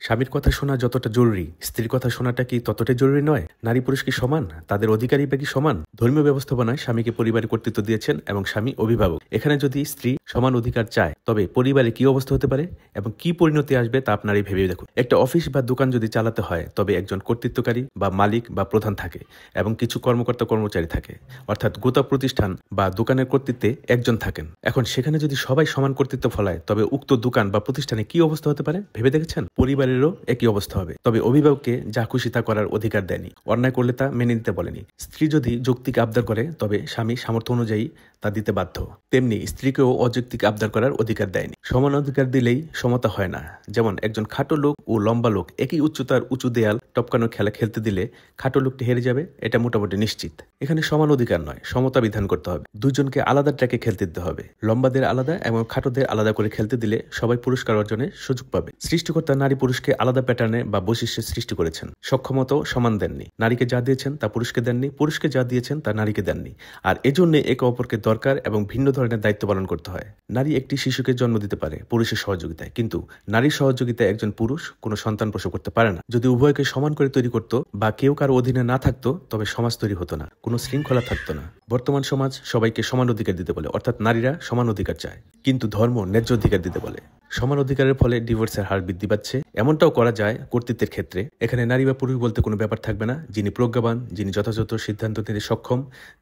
স্বামীর কথা শোনা যতটা জরুরি, স্ত্রীর কথা শোনাটা কি ততটাই জরুরি নয়? নারী পুরুষ কি সমান? তাদের অধিকারই বা কি সমান? ধর্মীয় ব্যবস্থাপনায় স্বামীকে পরিবারে কর্তৃত্ব দিয়েছেন এবং স্বামী অভিভাবক। এখানে যদি স্ত্রী সমান অধিকার চায়, তবে পরিবারে কি অবস্থা হতে পারে এবং কি পরিণতি আসবে তা আপনারাই ভেবে দেখুন। একটা অফিস বা দোকান যদি চালাতে হয়, তবে একজন কর্তৃত্বকারী বা মালিক বা প্রধান থাকে এবং কিছু কর্মকর্তা কর্মচারী থাকে, অর্থাৎ গোটা প্রতিষ্ঠান বা দোকানের কর্তৃত্বে একজন থাকেন। এখন সেখানে যদি সবাই সমান কর্তৃত্ব ফলায়, তবে উক্ত দোকান বা প্রতিষ্ঠানে কি অবস্থা হতে পারে ভেবে দেখেছেন? পরিবারেরও একই অবস্থা হবে। তবে অভিভাবককে যা খুশি তা করার অধিকার দেয়নি, অন্যায় করলে তা মেনে নিতে বলেনি। স্ত্রী যদি যৌক্তিক আবদার করে, তবে স্বামী সামর্থ্য অনুযায়ী তা দিতে বাধ্য। তেমনি স্ত্রীকেও অযৌক্তিক আবদার করার অধিকার দেয়নি। সমান অধিকার দিলেই সমতা হয় না। যেমন একজন খাটো লোক ও লম্বা লোক একই উচ্চতার উঁচু দেয়াল টপকানো খেলা খেলতে দিলে খাটো লোকটি হেরে যাবে, এটা মোটামুটি নিশ্চিত। এখানে সমান অধিকার নয়, সমতা বিধান করতে হবে। দুজনকে আলাদা ট্র্যাকে খেলতে দিতে হবে। লম্বাদের আলাদা এবং খাটোদের আলাদা করে খেলতে দিলে সবাই পুরস্কার অর্জনের সুযোগ পাবে। সৃষ্টিকর্তা নারী পুরুষকে আলাদা প্যাটার্নে বা বৈশিষ্ট্যে সৃষ্টি করেছেন। সক্ষমতাও সমান দেননি। নারীকে যা দিয়েছেন তা পুরুষকে দেননি, পুরুষকে যা দিয়েছেন তা নারীকে দেননি। আর এজন্য একে অপরকে দরকার এবং ভিন্ন ধরনের দায়িত্ব পালন করতে হয়। নারী একটি শিশুকে জন্ম দিতে পারে পুরুষের সহযোগিতায়, কিন্তু নারীর সহযোগিতায় একজন পুরুষ কোনো সন্তান প্রসব করতে পারে না। যদি উভয়কে সমান করে তৈরি করত বা কেউ কারো অধীনে না থাকতো, তবে সমাজ তৈরি হতো না, কোনো শৃঙ্খলা থাকতো না। বর্তমান সমাজ সবাইকে সমান অধিকার দিতে বলে, অর্থাৎ নারীরা সমান অধিকার চায়, কিন্তু ধর্ম ন্যায্য অধিকার দিতে বলে। সমান অধিকারের ফলে ডিভোর্সের হার বৃদ্ধি পাচ্ছে। এমনটাও করা যায় কর্তৃত্বের ক্ষেত্রে। এখানে নারী বা পুরুষ বলতে কোনো ব্যাপার থাকবে না। যিনি প্রজ্ঞাবান, যিনি যথাযথ সিদ্ধান্ত নিতে সক্ষম,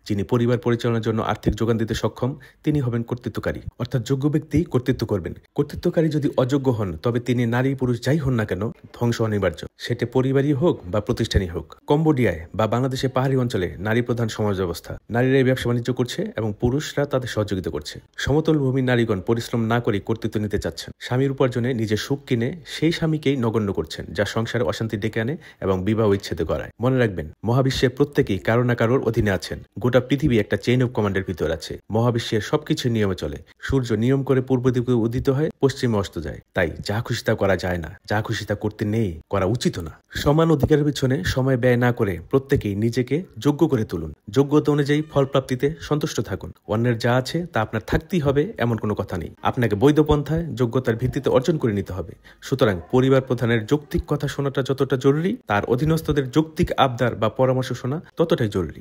যিনি পরিবার পরিচালনার জন্য আর্থিক যোগান দিতে সক্ষম, তিনি হবেন কর্তৃত্বকারী। অর্থাৎ যোগ্য ব্যক্তি কর্তৃত্ব করবেন। কর্তৃত্বকারী যদি অযোগ্য হন, তবে তিনি নারী পুরুষ যাই হন না কেন ধ্বংস অনিবার্য, সেটা পরিবারই হোক বা প্রতিষ্ঠানই হোক। কম্বোডিয়ায় বা বাংলাদেশের পাহাড়ি অঞ্চলে নারী প্রধান সমাজ ব্যবস্থা। নারীরা এই ব্যবসা বাণিজ্য করছে এবং পুরুষরা তাদের সহযোগিতা করছে। সমতল ভূমির নারীগণ পরিশ্রম না করে কর্তৃত্ব নিতে চাচ্ছেন। স্বামীর উপার্জনে নিজের সুখ কিনে সেই স্বামীকেই নগণ্য করছেন, যা সংসারে অশান্তি ডেকে আনে এবং বিবাহ বিচ্ছেদ করায়। মনে রাখবেন, মহাবিশ্বের প্রত্যেকেই কারো না কারোর অধীনে আছেন। গোটা পৃথিবী একটা চেইন অফ কমান্ডের ভিতর আছে। মহাবিশ্বের সবকিছু নিয়মে চলে। সূর্য নিয়ম করে পূর্ব দিকে উদিত হয়, পশ্চিমে অস্ত যায়। তাই যা খুশি তা করা যায় না, যা খুশি তা করতে নেই, করা উচিত না। সমান অধিকারের পিছনে সময় ব্যয় না করে প্রত্যেকেই নিজেকে যোগ্য করে তুলুন। যোগ্যতা অনুযায়ী ফল প্রাপ্তিতে সন্তুষ্ট থাকুন। অন্যের যা আছে তা আপনার থাকতেই হবে এমন কোনো কথা নেই। আপনাকে বৈধ পন্থায় যোগ্যতার ভিত্তিতে অর্জন করে নিতে হবে। সুতরাং পরিবার প্রধানের যৌক্তিক কথা শোনাটা যতটা জরুরি, তার অধীনস্থদের যৌক্তিক আবদার বা পরামর্শ শোনা ততটাই জরুরি।